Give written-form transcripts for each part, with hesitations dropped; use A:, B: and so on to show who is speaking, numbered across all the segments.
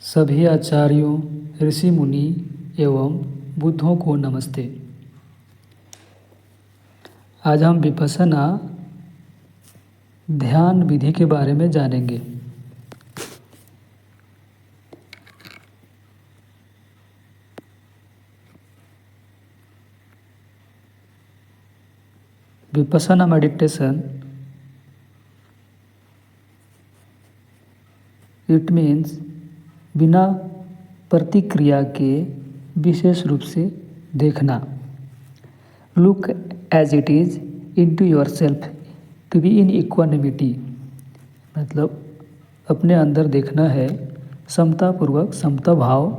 A: सभी आचार्यों, ऋषि मुनि एवं बुद्धों को नमस्ते। आज हम विपश्यना ध्यान विधि के बारे में जानेंगे। विपश्यना मेडिटेशन इट मीन्स बिना प्रतिक्रिया के विशेष रूप से देखना। Look as it is into yourself to be in equanimity, मतलब अपने अंदर देखना है समतापूर्वक, समता भाव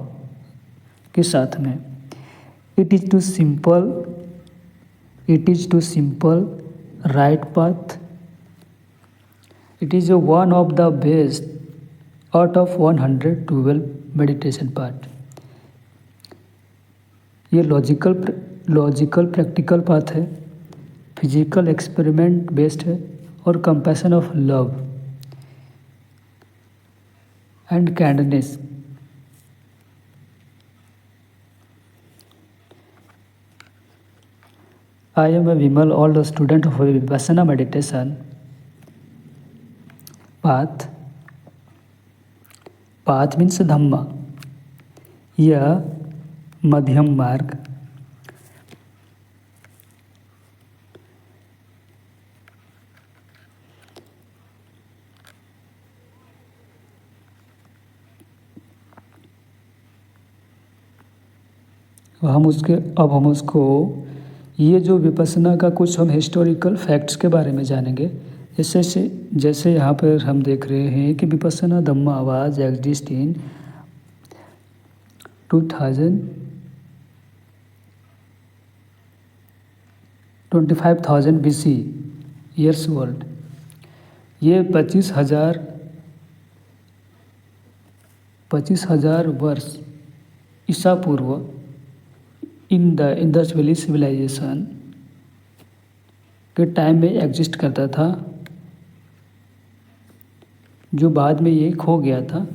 A: के साथ में। It is too simple right path. It is one of the best out of 112 meditation part. ये लॉजिकल प्रैक्टिकल पाथ है, फिजिकल एक्सपेरिमेंट बेस्ड है और compassion of love and kindness. I am a Vimal, all the student of Vipassana meditation path. Path means धम्मा, यह मध्यम मार्ग अब हम उसको ये जो विपश्यना का कुछ हम हिस्टोरिकल फैक्ट्स के बारे में जानेंगे। जैसे यहाँ पर हम देख रहे हैं कि Vipassana Dhamma was exist in 25,000 BC years old. ये 25,000 वर्ष ईसा पूर्व in the Indus valley civilization के टाइम में एग्जिस्ट करता था, जो बाद में ये खो गया था।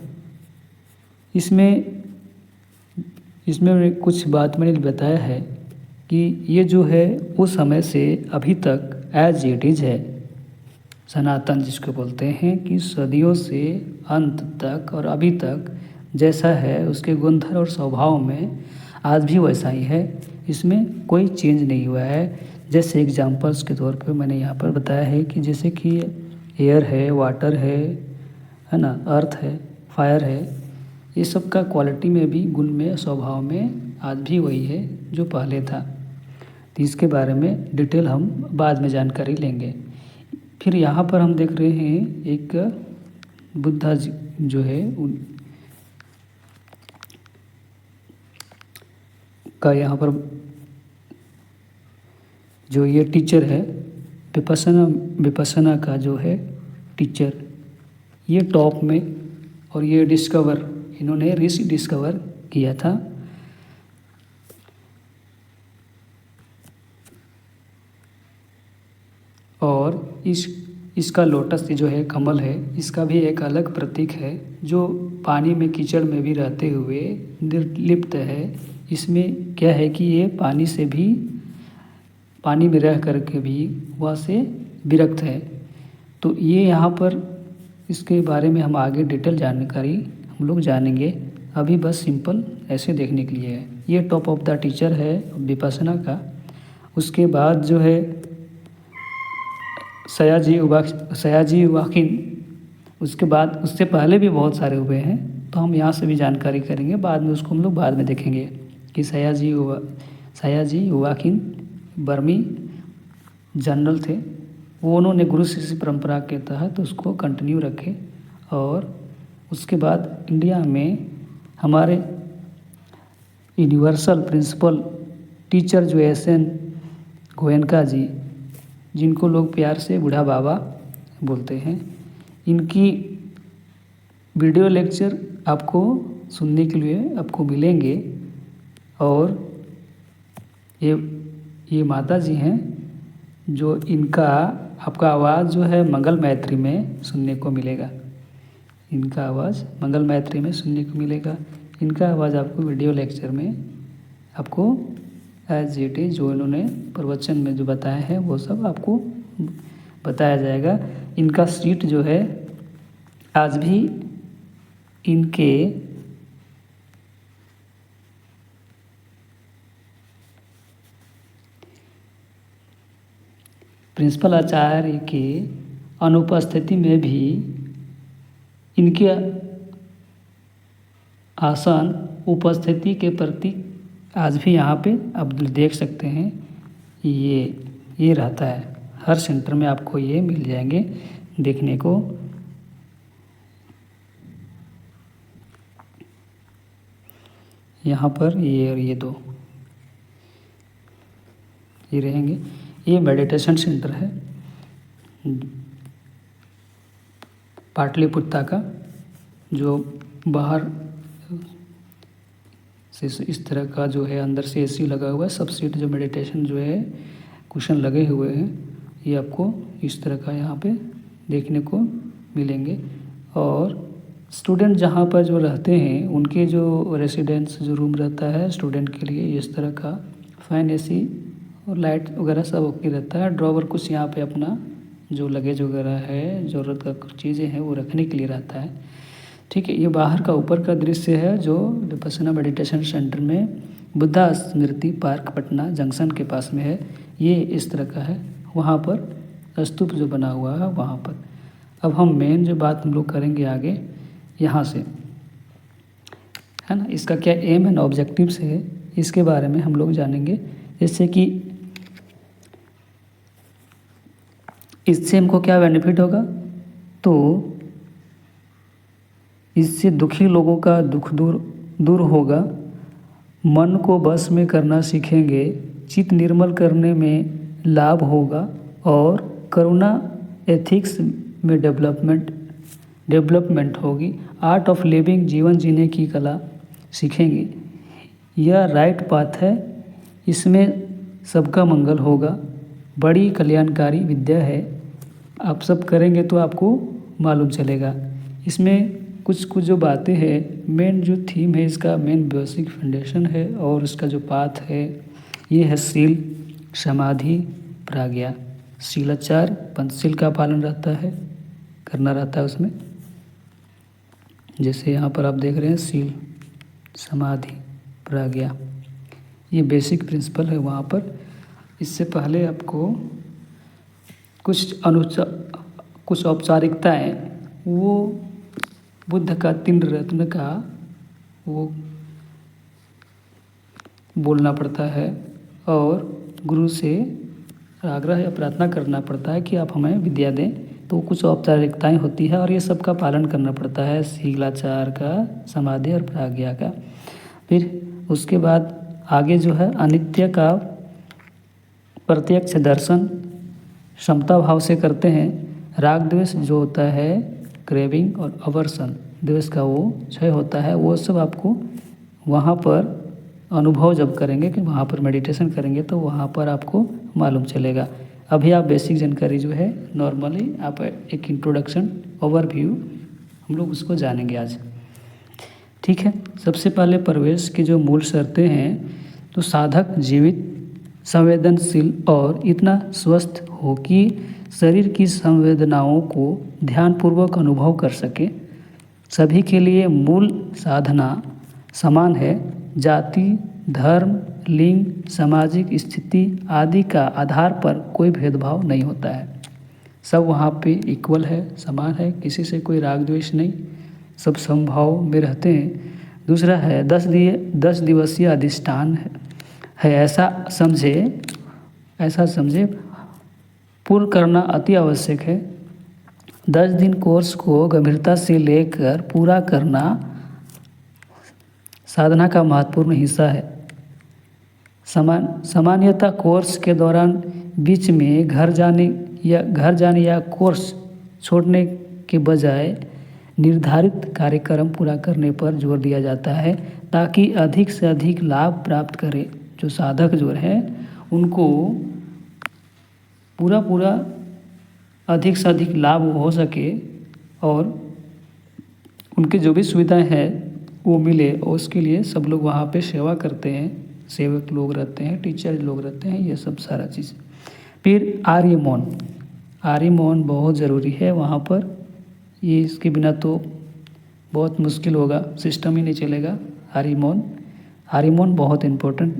A: इसमें कुछ बात मैंने बताया है कि ये जो है उस समय से अभी तक एज इट इज़ है, सनातन जिसको बोलते हैं, कि सदियों से अंत तक और अभी तक जैसा है उसके गुणधर्म और स्वभाव में आज भी वैसा ही है। इसमें कोई चेंज नहीं हुआ है। जैसे एग्जांपल्स के तौर पे मैंने यहाँ पर बताया है कि जैसे कि एयर है, वाटर है ना, अर्थ है, फायर है, ये सब का क्वालिटी में भी, गुण में, स्वभाव में आज भी वही है जो पहले था। तो इसके बारे में डिटेल हम बाद में जानकारी लेंगे। फिर यहाँ पर हम देख रहे हैं एक बुद्धा जी जो है का यहाँ पर जो ये टीचर है विपश्यना का जो है टीचर, ये टॉप में, और ये इन्होंने डिस्कवर किया था। और इसका लोटस जो है, कमल है, इसका भी एक अलग प्रतीक है जो पानी में, कीचड़ में भी रहते हुए निर्लिप्त है। इसमें क्या है कि ये पानी में रह करके भी वहाँ से विरक्त है। तो ये यहाँ पर इसके बारे में हम आगे डिटेल जानकारी हम लोग जानेंगे। अभी बस सिंपल ऐसे देखने के लिए है। ये टॉप ऑफ द टीचर है विपश्यना का। उसके बाद जो है सयाजी वाकिन, उसके बाद उससे पहले भी बहुत सारे हुए हैं, तो हम यहाँ से भी जानकारी करेंगे। बाद में उसको हम लोग बाद में देखेंगे कि सयाजी वाकिन बर्मी जनरल थे। वो उन्होंने गुरु शिष्य परंपरा के तहत उसको कंटिन्यू रखे। और उसके बाद इंडिया में हमारे यूनिवर्सल प्रिंसिपल टीचर जो SN गोयनका जी, जिनको लोग प्यार से बूढ़ा बाबा बोलते हैं, इनकी वीडियो लेक्चर आपको सुनने के लिए आपको मिलेंगे। और ये माता जी हैं जो इनका आपका आवाज़ जो है मंगल मैत्री में सुनने को मिलेगा। इनका आवाज़ मंगल मैत्री में सुनने को मिलेगा। इनका आवाज़ आपको वीडियो लेक्चर में आपको एज इट इज जो इन्होंने प्रवचन में जो बताया है वो सब आपको बताया जाएगा। इनका सीट जो है आज भी इनके प्रिंसिपल आचार्य के अनुपस्थिति में भी इनके आसन उपस्थिति के प्रति आज भी यहाँ पे आप देख सकते हैं ये रहता है। हर सेंटर में आपको ये मिल जाएंगे देखने को। यहाँ पर ये और ये दो ये रहेंगे। ये मेडिटेशन सेंटर है पाटलिपुत्र का, जो बाहर से इस तरह का जो है अंदर से एसी लगा हुआ है। सब सीट जो मेडिटेशन जो है कुशन लगे हुए हैं, ये आपको इस तरह का यहाँ पे देखने को मिलेंगे। और स्टूडेंट जहाँ पर जो रहते हैं उनके जो रेसिडेंस जो रूम रहता है स्टूडेंट के लिए, इस तरह का फ़ैन एसी और लाइट वगैरह सब ओके रहता है। ड्रॉवर कुछ यहाँ पे अपना जो लगेज वगैरह है, ज़रूरत का कुछ चीज़ें हैं वो रखने के लिए रहता है। ठीक है, ये बाहर का ऊपर का दृश्य है जो विपश्यना मेडिटेशन सेंटर में बुद्धा स्मृति पार्क पटना जंक्शन के पास में है। ये इस तरह का है, वहाँ पर स्तूप जो बना हुआ है वहाँ पर। अब हम मेन जो बात हम लोग करेंगे आगे यहाँ से, है ना, इसका क्या एम एंड ऑब्जेक्टिव्स है इसके बारे में हम लोग जानेंगे। जैसे कि इससे हमको क्या बेनिफिट होगा, तो इससे दुखी लोगों का दुख दूर होगा, मन को बस में करना सीखेंगे, चित्त निर्मल करने में लाभ होगा और करुणा एथिक्स में डेवलपमेंट होगी, आर्ट ऑफ लिविंग जीवन जीने की कला सीखेंगे। यह राइट पाथ है, इसमें सबका मंगल होगा, बड़ी कल्याणकारी विद्या है। आप सब करेंगे तो आपको मालूम चलेगा। इसमें कुछ जो बातें हैं, मेन जो थीम है इसका, मेन बेसिक फाउंडेशन है और इसका जो पाथ है ये है शील समाधि प्रज्ञा। शीलाचार पंचशील का पालन रहता है, करना रहता है उसमें। जैसे यहाँ पर आप देख रहे हैं शील समाधि प्रज्ञा, ये बेसिक प्रिंसिपल है वहाँ पर। इससे पहले आपको कुछ औपचारिकताएं वो बुद्ध का 3 रत्न का वो बोलना पड़ता है और गुरु से आग्रह या प्रार्थना करना पड़ता है कि आप हमें विद्या दें। तो कुछ औपचारिकताएं होती है और ये सब का पालन करना पड़ता है, शीलाचार का, समाधि और प्रज्ञा का। फिर उसके बाद आगे जो है अनित्य का प्रत्यक्ष दर्शन समता भाव से करते हैं। राग द्वेष जो होता है क्रेविंग और अवर्सन द्वेष का वो क्षय होता है, वो सब आपको वहाँ पर अनुभव जब करेंगे कि वहाँ पर मेडिटेशन करेंगे तो वहाँ पर आपको मालूम चलेगा। अभी आप बेसिक जानकारी जो है नॉर्मली आप एक इंट्रोडक्शन ओवरव्यू हम लोग उसको जानेंगे आज। ठीक है, सबसे पहले प्रवेश की जो मूल शर्तें हैं, तो साधक जीवित संवेदनशील और इतना स्वस्थ हो कि शरीर की संवेदनाओं को ध्यानपूर्वक अनुभव कर सके। सभी के लिए मूल साधना समान है। जाति, धर्म, लिंग, सामाजिक स्थिति आदि का आधार पर कोई भेदभाव नहीं होता है। सब वहाँ पे इक्वल है, समान है, किसी से कोई राग द्वेष नहीं, सब समभाव में रहते हैं। दूसरा है 10 दिवसीय अधिष्ठान है, ऐसा समझे पूर्ण करना अति आवश्यक है। 10 दिन कोर्स को गंभीरता से लेकर पूरा करना साधना का महत्वपूर्ण हिस्सा है। सामान्यतः कोर्स के दौरान बीच में घर जाने या कोर्स छोड़ने के बजाय निर्धारित कार्यक्रम पूरा करने पर जोर दिया जाता है ताकि अधिक से अधिक लाभ प्राप्त करें। जो साधक जो है उनको पूरा अधिक से अधिक लाभ हो सके और उनकी जो भी सुविधाएं हैं वो मिले, और उसके लिए सब लोग वहाँ पे सेवा करते हैं, सेवक लोग रहते हैं, टीचर लोग रहते हैं, ये सब सारा चीज़। फिर आर्य मौन, आर्य मौन बहुत ज़रूरी है वहाँ पर, ये इसके बिना तो बहुत मुश्किल होगा, सिस्टम ही नहीं चलेगा। आर्य मौन बहुत इम्पोर्टेंट,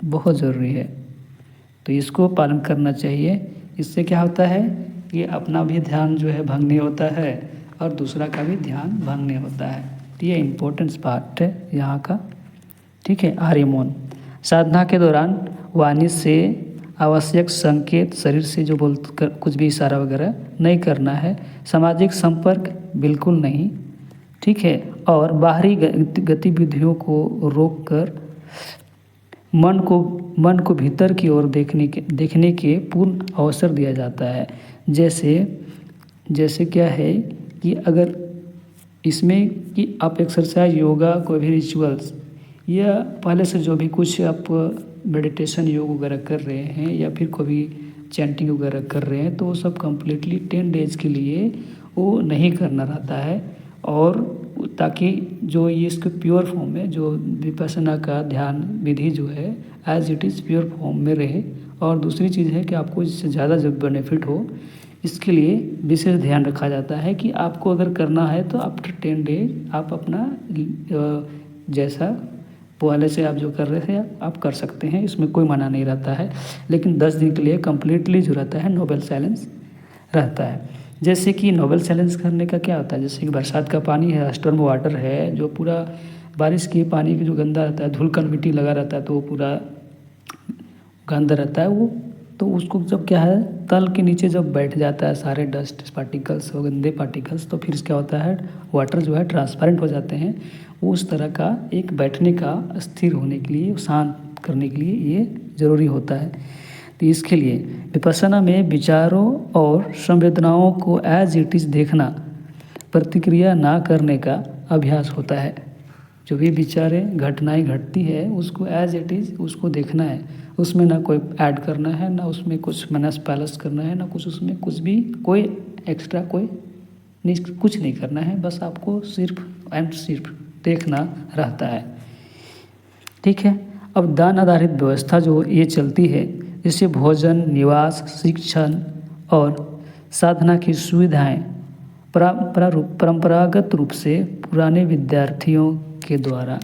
A: बहुत ज़रूरी है, तो इसको पालन करना चाहिए। इससे क्या होता है कि अपना भी ध्यान जो है भंग नहीं होता है और दूसरा का भी ध्यान भंग नहीं होता है। तो ये इम्पोर्टेंट पार्ट है यहाँ का, ठीक है। आर्य मौन, साधना के दौरान वाणी से आवश्यक संकेत, शरीर से जो कुछ भी इशारा वगैरह नहीं करना है, सामाजिक संपर्क बिल्कुल नहीं, ठीक है। और बाहरी गतिविधियों को रोककर मन को भीतर की ओर देखने के पूर्ण अवसर दिया जाता है। जैसे क्या है कि अगर इसमें कि आप एक्सरसाइज, योगा, कोई भी रिचुअल्स या पहले से जो भी कुछ आप मेडिटेशन, योग वगैरह कर रहे हैं या फिर कोई भी चैंटिंग वगैरह कर रहे हैं, तो वो सब कम्प्लीटली 10 डेज के लिए वो नहीं करना रहता है, और ताकि जो ये इसके प्योर फॉर्म में जो विपश्यना का ध्यान विधि जो है as it is pure form में रहे। और दूसरी चीज़ है कि आपको इससे ज़्यादा जब बेनिफिट हो, इसके लिए विशेष ध्यान रखा जाता है कि आपको अगर करना है तो आफ्टर 10 डेज आप अपना जैसा पहले से आप जो कर रहे थे आप कर सकते हैं, इसमें कोई मना नहीं रहता है। लेकिन 10 दिन के लिए कम्प्लीटली जो रहता है नोबल साइलेंस रहता है। जैसे कि नोबल साइलेंस करने का क्या होता है, जैसे कि बरसात का पानी है, स्टॉर्म वाटर है, जो पूरा बारिश के पानी की जो गंदा रहता है, धूल कण मिट्टी लगा रहता है, तो वो पूरा गंदा रहता है वो, तो उसको जब क्या है तल के नीचे जब बैठ जाता है सारे डस्ट पार्टिकल्स और गंदे पार्टिकल्स, तो फिर क्या होता है वाटर जो है ट्रांसपेरेंट हो जाते हैं। उस तरह का एक बैठने का स्थिर होने के लिए, शांत करने के लिए ये ज़रूरी होता है। तो इसके लिए विपश्यना में विचारों और संवेदनाओं को एज इट इज़ देखना, प्रतिक्रिया ना करने का अभ्यास होता है। जो भी विचारें, घटनाएं घटती है उसको एज इट इज़ उसको देखना है, उसमें ना कोई ऐड करना है, ना उसमें कुछ मनस पैलस करना है, ना कुछ उसमें कुछ भी कोई एक्स्ट्रा कुछ नहीं करना है, बस आपको सिर्फ एंड सिर्फ देखना रहता है, ठीक है। अब दान आधारित व्यवस्था जो ये चलती है, जिससे भोजन, निवास, शिक्षण और साधना की सुविधाएं परंपरागत रूप से पुराने विद्यार्थियों के द्वारा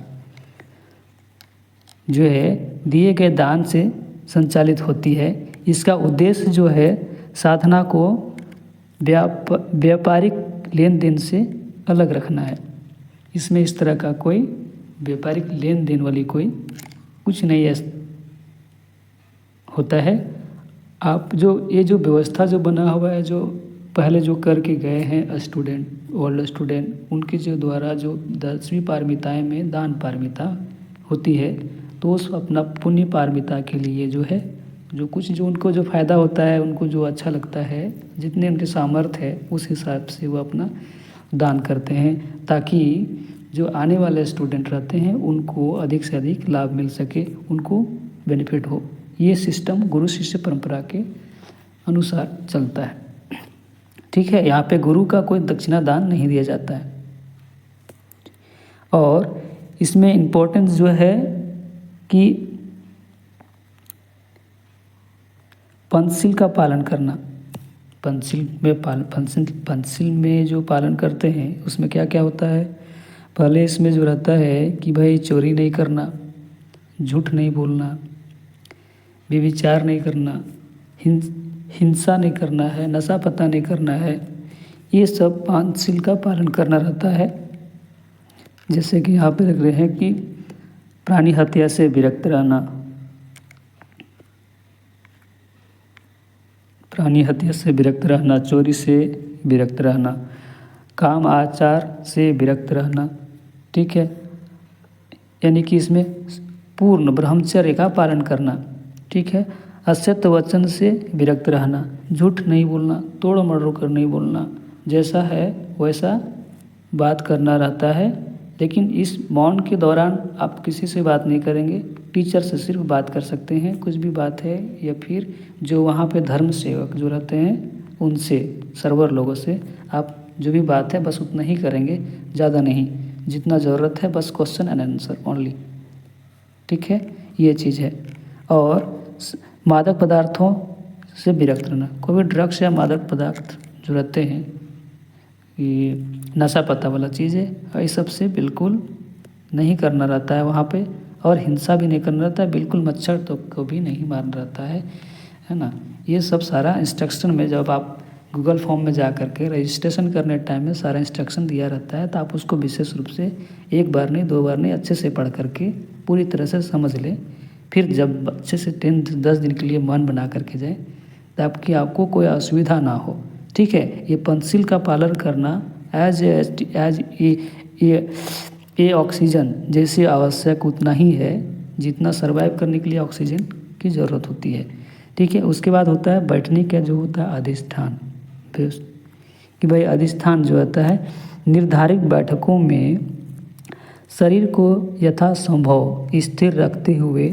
A: जो है दिए गए दान से संचालित होती है। इसका उद्देश्य जो है साधना को व्यापारिक लेन देन से अलग रखना है। इसमें इस तरह का कोई व्यापारिक लेन देन वाली कोई कुछ नहीं है होता है। आप जो ये जो व्यवस्था जो बना हुआ है, जो पहले जो करके गए हैं स्टूडेंट, ओल्ड स्टूडेंट, उनके जो द्वारा जो 10वीं पारमिताएँ में दान पारमिता होती है, तो उस अपना पुण्य पारमिता के लिए जो है जो कुछ जो उनको जो फ़ायदा होता है, उनको जो अच्छा लगता है, जितने उनके सामर्थ्य है उस हिसाब से वो अपना दान करते हैं, ताकि जो आने वाले स्टूडेंट रहते हैं उनको अधिक से अधिक लाभ मिल सके, उनको बेनिफिट हो। ये सिस्टम गुरु शिष्य परंपरा के अनुसार चलता है, ठीक है। यहाँ पे गुरु का कोई दक्षिणा दान नहीं दिया जाता है। और इसमें इम्पोर्टेंस जो है कि पंचशील का पालन करना, पंचशील में जो पालन करते हैं उसमें क्या क्या होता है। पहले इसमें जो रहता है कि भाई चोरी नहीं करना, झूठ नहीं बोलना, व्यभिचार नहीं करना, हिंसा नहीं करना है, नशा पता नहीं करना है, ये सब पंचशील का पालन करना रहता है। जैसे कि यहाँ पे रख रहे हैं कि प्राणी हत्या से विरक्त रहना, प्राणी हत्या से विरक्त रहना, चोरी से विरक्त रहना, काम आचार से विरक्त रहना, ठीक है। यानी कि इसमें पूर्ण ब्रह्मचर्य का पालन करना, ठीक है। असत्य वचन से विरक्त रहना, झूठ नहीं बोलना, तोड़ मरोड़ कर नहीं बोलना, जैसा है वैसा बात करना रहता है। लेकिन इस मौन के दौरान आप किसी से बात नहीं करेंगे, टीचर से सिर्फ बात कर सकते हैं, कुछ भी बात है, या फिर जो वहाँ पे धर्म सेवक जो रहते हैं उनसे, सर्वर लोगों से आप जो भी बात है बस उतना ही करेंगे, ज़्यादा नहीं, जितना ज़रूरत है बस क्वेश्चन एंड आंसर ओनली। ठीक है, ये चीज़ है। और मादक पदार्थों से विरक्त रहना। कोई भी ड्रग्स या मादक पदार्थ जो रहते हैं, ये नशा पता वाला चीज़ है, और इस सब से बिल्कुल नहीं करना रहता है वहाँ पे, और हिंसा भी नहीं करना रहता है, बिल्कुल मच्छर तो को भी नहीं मारना रहता है ना। ये सब सारा इंस्ट्रक्शन में जब आप गूगल फॉर्म में जा कर के रजिस्ट्रेशन करने टाइम में सारा इंस्ट्रक्शन दिया रहता है, तो आप उसको विशेष रूप से एक बार नहीं 2 बार नहीं अच्छे से पढ़ करके पूरी तरह से समझ लें। फिर जब अच्छे से 10 दिन के लिए मन बना करके जाए, ताकि आपको कोई असुविधा ना हो। ठीक है, ये पंचशील का पालन करना एज ये ऑक्सीजन जैसे आवश्यक उतना ही है जितना सर्वाइव करने के लिए ऑक्सीजन की ज़रूरत होती है। ठीक है, उसके बाद होता है बैठने का जो होता है अधिष्ठान। फिर कि भाई अधिष्ठान जो होता है, निर्धारित बैठकों में शरीर को यथासंभव स्थिर रखते हुए,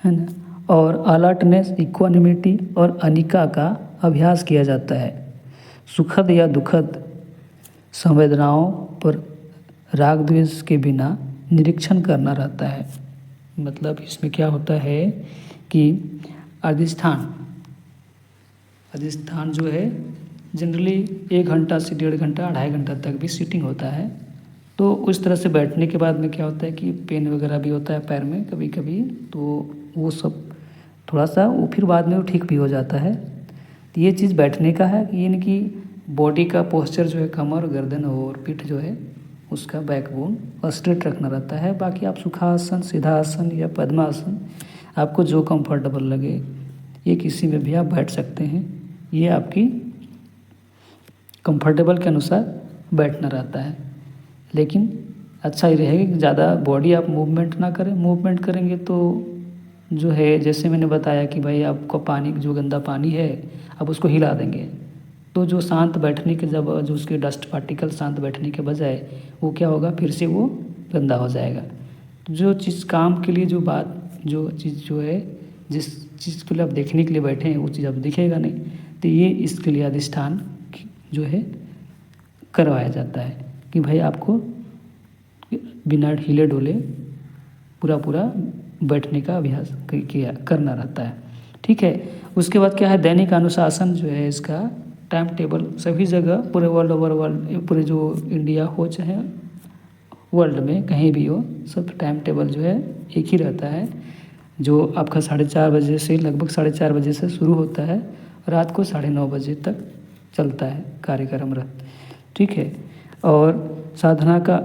A: है ना, और अलर्टनेस, इक्वानिमिटी और अनिका का अभ्यास किया जाता है। सुखद या दुखद संवेदनाओं पर राग द्वेष के बिना निरीक्षण करना रहता है। मतलब इसमें क्या होता है कि अधिष्ठान जो है जनरली 1 घंटा से 1.5 घंटा 2.5 घंटा तक भी सीटिंग होता है। तो उस तरह से बैठने के बाद में क्या होता है कि पेन वगैरह भी होता है पैर में कभी कभी, तो वो सब थोड़ा सा वो फिर बाद में वो ठीक भी हो जाता है। तो ये चीज़ बैठने का है कि यानी कि बॉडी का पोस्चर जो है, कमर, गर्दन और पीठ जो है उसका बैकबोन स्ट्रेट रखना रहता है। बाकी आप सुखासन, सीधासन या पद्मासन, आपको जो कंफर्टेबल लगे ये किसी में भी आप बैठ सकते हैं। ये आपकी कंफर्टेबल के अनुसार बैठना रहता है, लेकिन अच्छा ही रहेगा कि ज़्यादा बॉडी आप मूवमेंट ना करें। मूवमेंट करेंगे तो जो है, जैसे मैंने बताया कि भाई आपको पानी, जो गंदा पानी है आप उसको हिला देंगे, तो जो शांत बैठने के जब जो उसके डस्ट पार्टिकल शांत बैठने के बजाय वो क्या होगा, फिर से वो गंदा हो जाएगा। तो जो चीज़ काम के लिए जो चीज़ जो है, जिस चीज़ के लिए आप देखने के लिए बैठे हैं वो चीज़ आप दिखेगा नहीं। तो ये इसके लिए अधिष्ठान जो है करवाया जाता है कि भाई आपको बिना हिले डोले पूरा बैठने का अभ्यास करना रहता है। ठीक है, उसके बाद क्या है, दैनिक अनुशासन जो है, इसका टाइम टेबल सभी जगह पूरे वर्ल्ड पूरे जो इंडिया हो चाहे वर्ल्ड में कहीं भी हो, सब टाइम टेबल जो है एक ही रहता है, जो आपका 4:30 बजे से लगभग 4:30 बजे से शुरू होता है, रात को 9:30 बजे तक चलता है कार्यक्रम रहता। ठीक है, और साधना का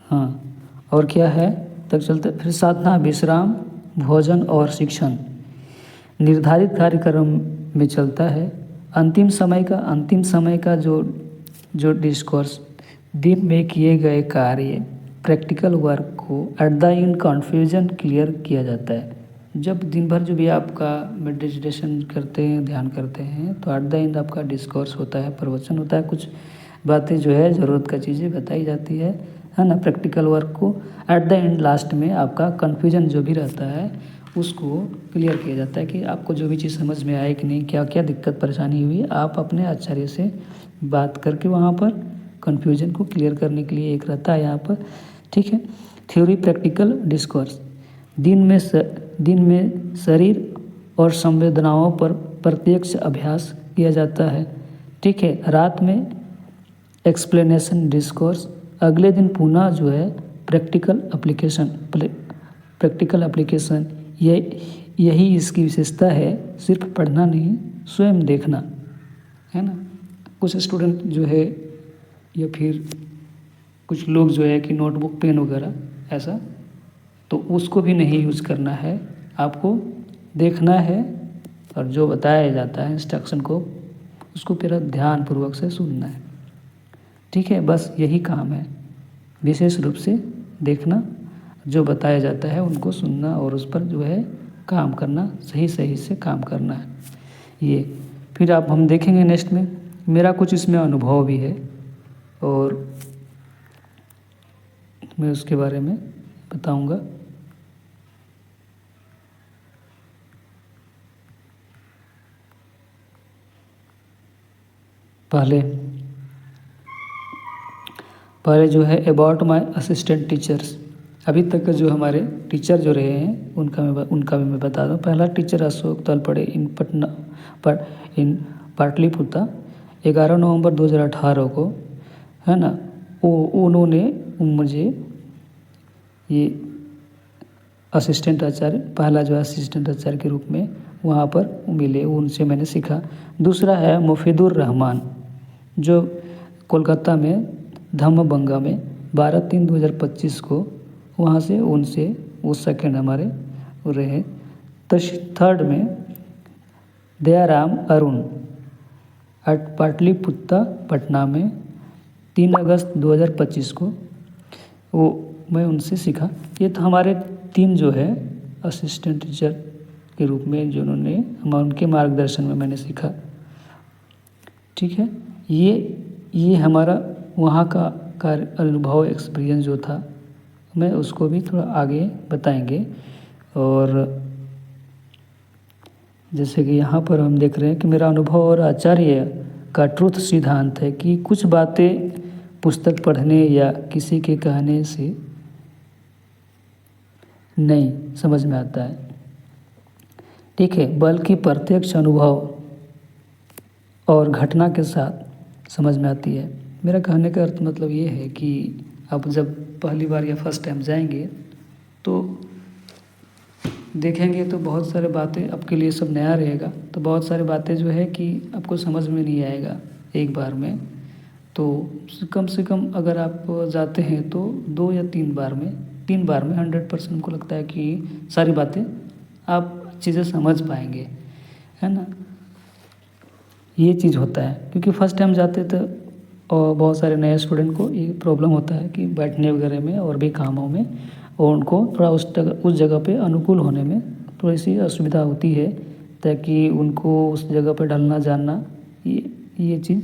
A: हाँ, और क्या है तक चलते। फिर साधना, विश्राम, भोजन और शिक्षण निर्धारित कार्यक्रम में चलता है। अंतिम समय का जो डिस्कोर्स, दिन में किए गए कार्य, प्रैक्टिकल वर्क को at the end confusion clear किया जाता है। जब दिन भर जो भी आपका मेडिटेशन करते हैं, ध्यान करते हैं, तो एट द एंड आपका डिस्कोर्स होता है, प्रवचन होता है, कुछ बातें जो है ज़रूरत का चीज़ें बताई जाती है ना। प्रैक्टिकल वर्क को एट द एंड लास्ट में आपका कन्फ्यूजन जो भी रहता है उसको क्लियर किया जाता है कि आपको जो भी चीज़ समझ में आए कि नहीं, क्या क्या दिक्कत परेशानी हुई, आप अपने आचार्य से बात करके वहाँ पर कन्फ्यूजन को क्लियर करने के लिए एक रहता है यहाँ पर। ठीक है, थ्योरी, प्रैक्टिकल, डिस्कोर्स। दिन में शरीर और संवेदनाओं पर प्रत्यक्ष अभ्यास किया जाता है। ठीक है, रात में एक्सप्लेनेशन, डिस्कोर्स। अगले दिन पुनः जो है प्रैक्टिकल एप्लीकेशन। यही इसकी विशेषता है, सिर्फ पढ़ना नहीं, स्वयं देखना, है ना। कुछ स्टूडेंट जो है या फिर कुछ लोग जो है कि नोटबुक, पेन वगैरह ऐसा, तो उसको भी नहीं यूज़ करना है, आपको देखना है और जो बताया जाता है इंस्ट्रक्शन को उसको पूरा ध्यानपूर्वक से सुनना है। ठीक है, बस यही काम है, विशेष रूप से देखना, जो बताया जाता है उनको सुनना और उस पर जो है काम करना, सही से काम करना है। ये फिर हम देखेंगे नेक्स्ट में, मेरा कुछ इसमें अनुभव भी है और मैं उसके बारे में बताऊंगा। पहले जो है अबाउट माय असिस्टेंट टीचर्स, अभी तक जो हमारे टीचर जो रहे हैं उनका भी मैं बता दूं। पहला टीचर अशोक तलपड़े इन पाटलिपुत्र 11 नवंबर 2018 को, है ना, उन्होंने मुझे ये असिस्टेंट आचार्य, पहला जो असिस्टेंट आचार्य के रूप में वहाँ पर मिले, उनसे मैंने सीखा। दूसरा है मुफीदुर रहमान, जो कोलकाता में धम्मबंगा में 12/3/2025 को वहाँ से उनसे वो सेकेंड हमारे रहे। थर्ड में दयाराम अरुण पाटलिपुत्र पटना में 3 अगस्त 2025 को, वो मैं उनसे सीखा। ये तो हमारे 3 जो है असिस्टेंट टीचर के रूप में जो उनके मार्गदर्शन में मैंने सीखा। ठीक है, ये हमारा वहाँ का कार्य अनुभव एक्सपीरियंस जो था, मैं उसको भी थोड़ा आगे बताएंगे। और जैसे कि यहाँ पर हम देख रहे हैं कि मेरा अनुभव और आचार्य का ट्रुथ सिद्धांत है कि कुछ बातें पुस्तक पढ़ने या किसी के कहने से नहीं समझ में आता है, ठीक है, बल्कि प्रत्यक्ष अनुभव और घटना के साथ समझ में आती है। मेरा कहने का अर्थ मतलब ये है कि आप जब पहली बार या फर्स्ट टाइम जाएंगे तो देखेंगे तो बहुत सारे बातें आपके लिए सब नया रहेगा, तो बहुत सारी बातें जो है कि आपको समझ में नहीं आएगा एक बार में। तो कम से कम अगर आप जाते हैं तो 2 या 3 बार में 100% हमको लगता है कि सारी बातें आप चीज़ें समझ पाएंगे, है ना। ये चीज़ होता है क्योंकि फर्स्ट टाइम जाते तो और बहुत सारे नए स्टूडेंट को ये प्रॉब्लम होता है कि बैठने वगैरह में और भी कामों में, और उनको थोड़ा उस जगह पे अनुकूल होने में थोड़ी सी असुविधा होती है, ताकि उनको उस जगह पे ढलना जानना ये चीज़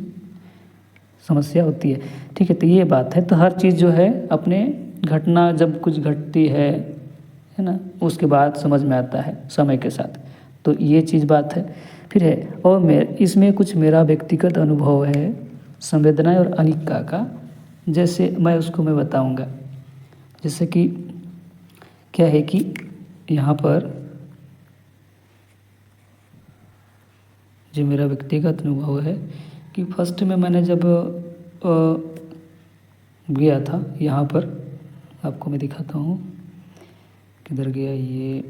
A: समस्या होती है। ठीक है, तो ये बात है। तो हर चीज़ जो है अपने घटना जब कुछ घटती है ना, उसके बाद समझ में आता है समय के साथ। तो ये चीज़ बात है। फिर है और इसमें कुछ मेरा व्यक्तिगत अनुभव है संवेदनाएं और अनिका का, जैसे मैं बताऊंगा। जैसे कि क्या है कि यहाँ पर जो मेरा व्यक्तिगत अनुभव है कि फर्स्ट में मैंने जब गया था यहाँ पर, आपको मैं दिखाता हूँ किधर गया ये,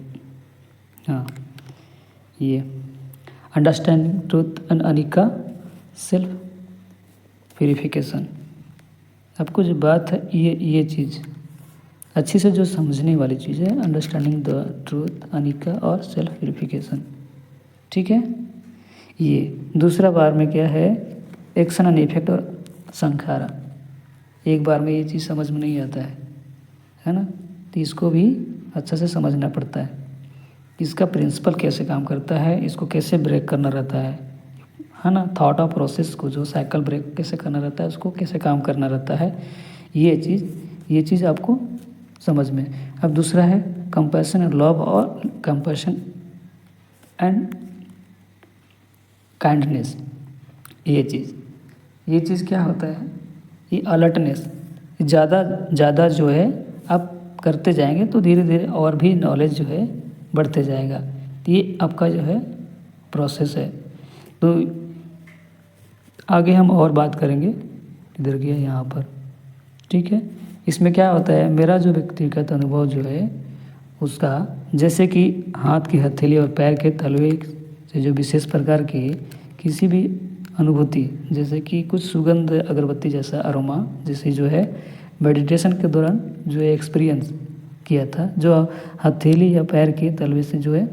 A: हाँ, ये understanding truth and Anika self verification. आपको जो बात है ये चीज़ अच्छी से जो समझने वाली चीज़ है, अंडरस्टैंडिंग द ट्रूथ, अनिका और सेल्फ वेरिफिकेशन। ठीक है, ये दूसरा बार में क्या है, एक्शन एंड इफेक्ट और संखारा। एक बार में ये चीज़ समझ में नहीं आता है ना, तो इसको भी अच्छा से समझना पड़ता है। इसका प्रिंसिपल कैसे काम करता है, इसको कैसे ब्रेक करना रहता है ना, थॉट ऑफ प्रोसेस को जो साइकिल ब्रेक कैसे करना रहता है, उसको कैसे काम करना रहता है, ये चीज़ आपको समझ में। अब दूसरा है कंपैशन एंड लव और कंपैशन एंड काइंडनेस। ये चीज़ क्या होता है, ये अलर्टनेस। ज़्यादा जो है आप करते जाएंगे तो धीरे धीरे और भी नॉलेज जो है बढ़ते जाएगा। तो ये आपका जो है प्रोसेस है। तो आगे हम और बात करेंगे, इधर गया यहाँ पर। ठीक है, इसमें क्या होता है, मेरा जो व्यक्तिगत अनुभव जो है उसका, जैसे कि हाथ की हथेली और पैर के तलवे से जो विशेष प्रकार की किसी भी अनुभूति, जैसे कि कुछ सुगंध अगरबत्ती जैसा अरोमा, जैसे जो है मेडिटेशन के दौरान जो एक्सपीरियंस किया था, जो हथेली या पैर के तलवे से जो है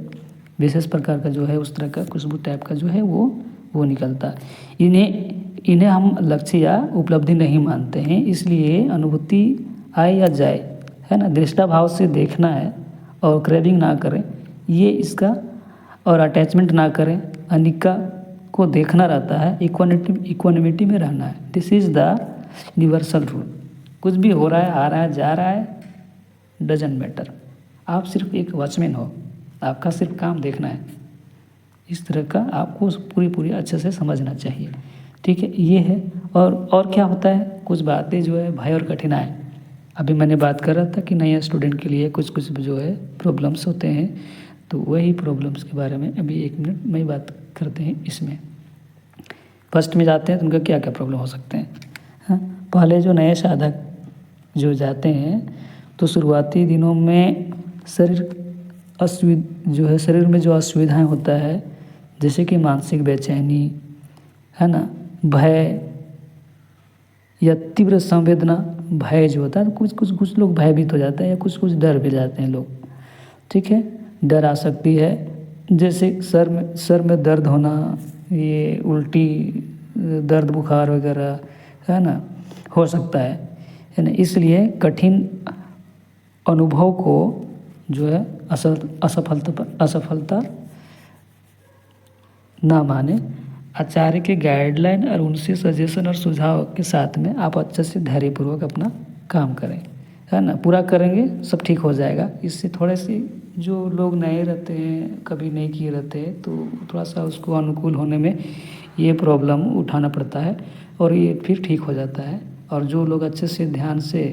A: विशेष प्रकार का जो है उस तरह का खुशबू टाइप का जो है वो निकलता। इन्हें हम लक्ष्य या उपलब्धि नहीं मानते हैं, इसलिए अनुभूति आए या जाए, है ना, दृष्टा भाव से देखना है और क्रेविंग ना करें, ये इसका, और अटैचमेंट ना करें, अनिका को देखना रहता है, इक्वानिटी में रहना है। This is the universal rule. कुछ भी हो रहा है, आ रहा है, जा रहा है, डजंट मैटर। आप सिर्फ एक वॉचमैन हो, आपका सिर्फ काम देखना है। इस तरह का आपको पूरी अच्छे से समझना चाहिए। ठीक है, ये है। और क्या होता है, कुछ बातें जो है भय और कठिनाई, अभी मैंने बात कर रहा था कि नए स्टूडेंट के लिए कुछ जो है प्रॉब्लम्स होते हैं, तो वही प्रॉब्लम्स के बारे में अभी 1 मिनट में ही बात करते हैं। इसमें फर्स्ट में जाते हैं तो उनका क्या क्या प्रॉब्लम हो सकते हैं। हाँ, पहले जो नए साधक जो जाते हैं तो शुरुआती दिनों में शरीर में जो असुविधाएं होता है, जैसे कि मानसिक बेचैनी है ना, भय या तीव्र संवेदना। भय जो होता है, कुछ लोग भयभीत हो जाते हैं या कुछ डर भी जाते हैं लोग। ठीक है, डर आ सकती है, जैसे सर में दर्द होना, ये उल्टी, दर्द, बुखार वगैरह, है ना, हो सकता है ना। इसलिए कठिन अनुभव को जो है असफलता ना माने। आचार्य के गाइडलाइन और उनसे सजेशन और सुझाव के साथ में आप अच्छे से धैर्यपूर्वक अपना काम करें, है ना। पूरा करेंगे सब ठीक हो जाएगा। इससे थोड़े से जो लोग नए रहते हैं, कभी नहीं किए रहते हैं, तो थोड़ा सा उसको अनुकूल होने में ये प्रॉब्लम उठाना पड़ता है और ये फिर ठीक हो जाता है। और जो लोग अच्छे से ध्यान से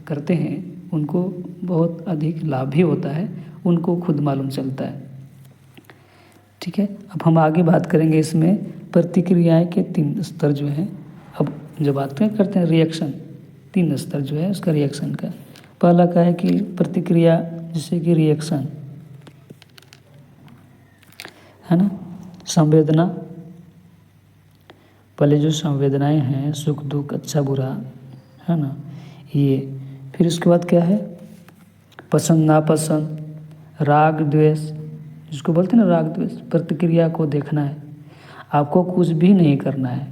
A: करते हैं उनको बहुत अधिक लाभ भी होता है, उनको खुद मालूम चलता है। ठीक है, अब हम आगे बात करेंगे इसमें प्रतिक्रियाएं के 3 स्तर जो हैं। अब जो बात करते हैं रिएक्शन, 3 स्तर जो है उसका रिएक्शन का। पहला क्या है कि प्रतिक्रिया, जैसे कि रिएक्शन, है ना, संवेदना। पहले जो संवेदनाएं हैं, सुख दुख, अच्छा बुरा, है ना, ये। फिर उसके बाद क्या है, पसंद नापसंद, राग द्वेष, जिसको बोलते हैं ना राग द्वेष। प्रतिक्रिया को देखना है, आपको कुछ भी नहीं करना है।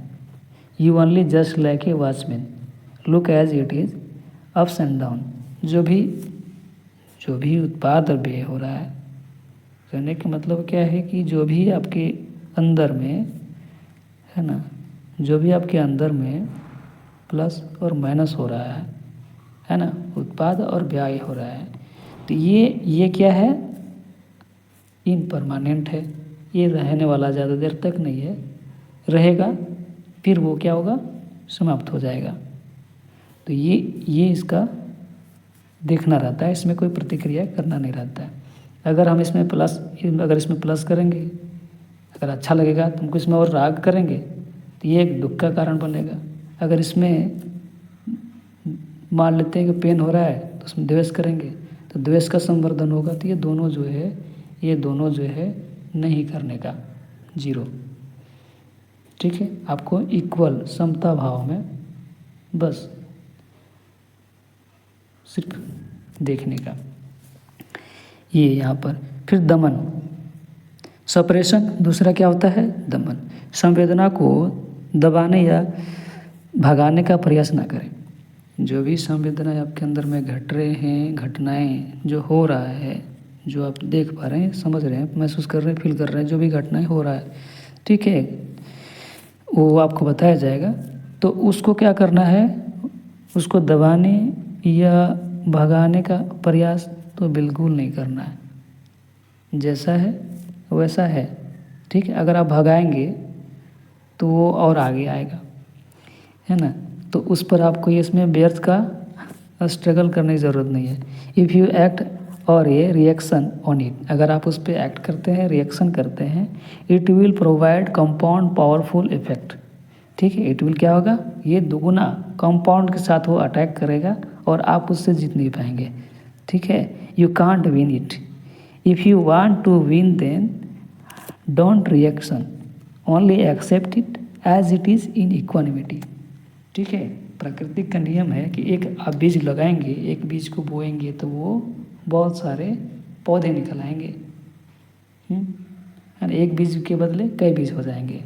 A: You only just like a watchman, look as it is, ups and down. जो भी उत्पाद और व्यय हो रहा है, कहने का मतलब क्या है कि जो भी आपके अंदर में, है ना, जो भी आपके अंदर में प्लस और माइनस हो रहा है ना, उत्पाद और व्यय हो रहा है, तो ये क्या है, इम्परमानेंट है। ये रहने वाला ज़्यादा देर तक नहीं है, रहेगा फिर वो क्या होगा, समाप्त हो जाएगा। तो ये इसका देखना रहता है, इसमें कोई प्रतिक्रिया करना नहीं रहता है। अगर इसमें प्लस करेंगे, अगर अच्छा लगेगा तो हमको इसमें और राग करेंगे तो ये एक दुख का कारण बनेगा। अगर इसमें मान लेते हैं कि पेन हो रहा है तो उसमें द्वेष करेंगे तो द्वेष का संवर्धन होगा। तो ये दोनों जो है नहीं करने का, 0। ठीक है, आपको इक्वल समता भाव में बस सिर्फ देखने का, ये यहाँ पर। फिर दमन, सप्रेशन, दूसरा क्या होता है, दमन। संवेदना को दबाने या भगाने का प्रयास ना करें। जो भी संवेदनाएं आपके अंदर में घट रहे हैं, घटनाएं जो हो रहा है, जो आप देख पा रहे हैं, समझ रहे हैं, महसूस कर रहे हैं, फील कर रहे हैं, जो भी घटनाएं हो रहा है, ठीक है, वो आपको बताया जाएगा। तो उसको क्या करना है, उसको दबाने या भगाने का प्रयास तो बिल्कुल नहीं करना है। जैसा है वैसा है, ठीक है। अगर आप भगाएंगे तो वो और आगे आएगा, है ना। तो उस पर आपको इसमें व्यर्थ का स्ट्रगल करने की ज़रूरत नहीं है। इफ़ यू एक्ट और ये रिएक्शन ऑन इट, अगर आप उस पर एक्ट करते हैं, रिएक्शन करते हैं, it will provide compound powerful effect. ठीक है, इट विल क्या होगा, ये दुगुना कंपाउंड के साथ वो अटैक करेगा और आप उससे जीत नहीं पाएंगे। ठीक है, you can't win it. If you want to win then don't reaction, only accept it as it is in equanimity. ठीक है, प्राकृतिक का नियम है कि एक आप बीज लगाएंगे, एक बीज को बोएंगे तो वो बहुत सारे पौधे निकल आएंगे, है ना। एक बीज के बदले कई बीज हो जाएंगे।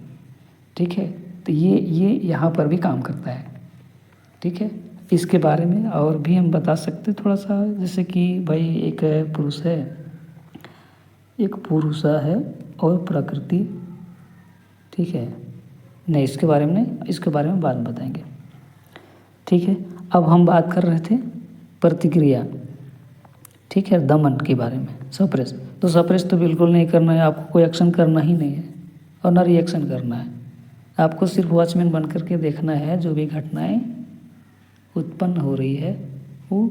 A: ठीक है, तो ये यहाँ पर भी काम करता है। ठीक है, इसके बारे में और भी हम बता सकते थोड़ा सा, जैसे कि भाई एक पुरुष है, एक पुरुषा है और प्रकृति। ठीक है, नहीं इसके बारे में बाद में बताएंगे। ठीक है, अब हम बात कर रहे थे प्रतिक्रिया, ठीक है, दमन के बारे में, सप्रेस। तो सप्रेस तो बिल्कुल नहीं करना है, आपको कोई एक्शन करना ही नहीं है और ना रिएक्शन करना है। आपको सिर्फ वॉचमैन बन करके देखना है जो भी घटनाएं उत्पन्न हो रही है वो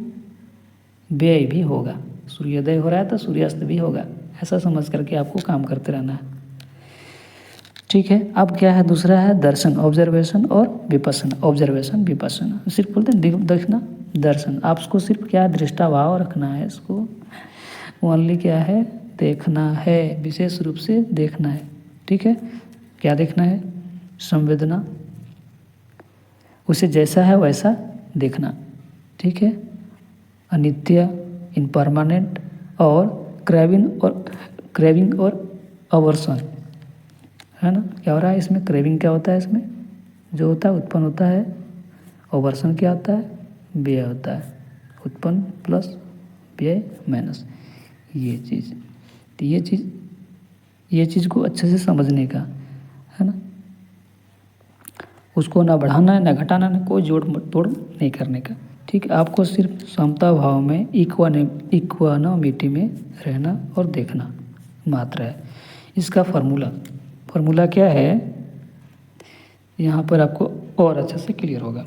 A: व्यय भी होगा, सूर्योदय हो रहा है तो सूर्यास्त भी होगा, ऐसा समझ करके आपको काम करते रहना है, ठीक है। अब क्या है, दूसरा है दर्शन, ऑब्जर्वेशन और विपස්සना। ऑब्जर्वेशन विपස්සना सिर्फ बोलते हैं देखना, दर्शन आपको सिर्फ क्या दृष्टाभाव रखना है, इसको ओनली क्या है, देखना है, विशेष रूप से देखना है, ठीक है। क्या देखना है, संवेदना, उसे जैसा है वैसा देखना, ठीक है। अनित्य, इनपरमानेंट और क्रेविंग और अवर्सन, है ना। क्या हो रहा है इसमें, क्रेविंग क्या होता है इसमें जो होता है उत्पन्न होता है, अवर्सन क्या होता है, व्यय होता है, उत्पन्न प्लस व्यय माइनस ये चीज़। तो ये चीज़ को अच्छे से समझने का है ना, उसको ना बढ़ाना है ना घटाना है, कोई जोड़ तोड़ नहीं करने का, ठीक है। आपको सिर्फ समता भाव में इक्वानिमिटी में रहना और देखना मात्र है। इसका फार्मूला क्या है, यहाँ पर आपको और अच्छे से क्लियर होगा।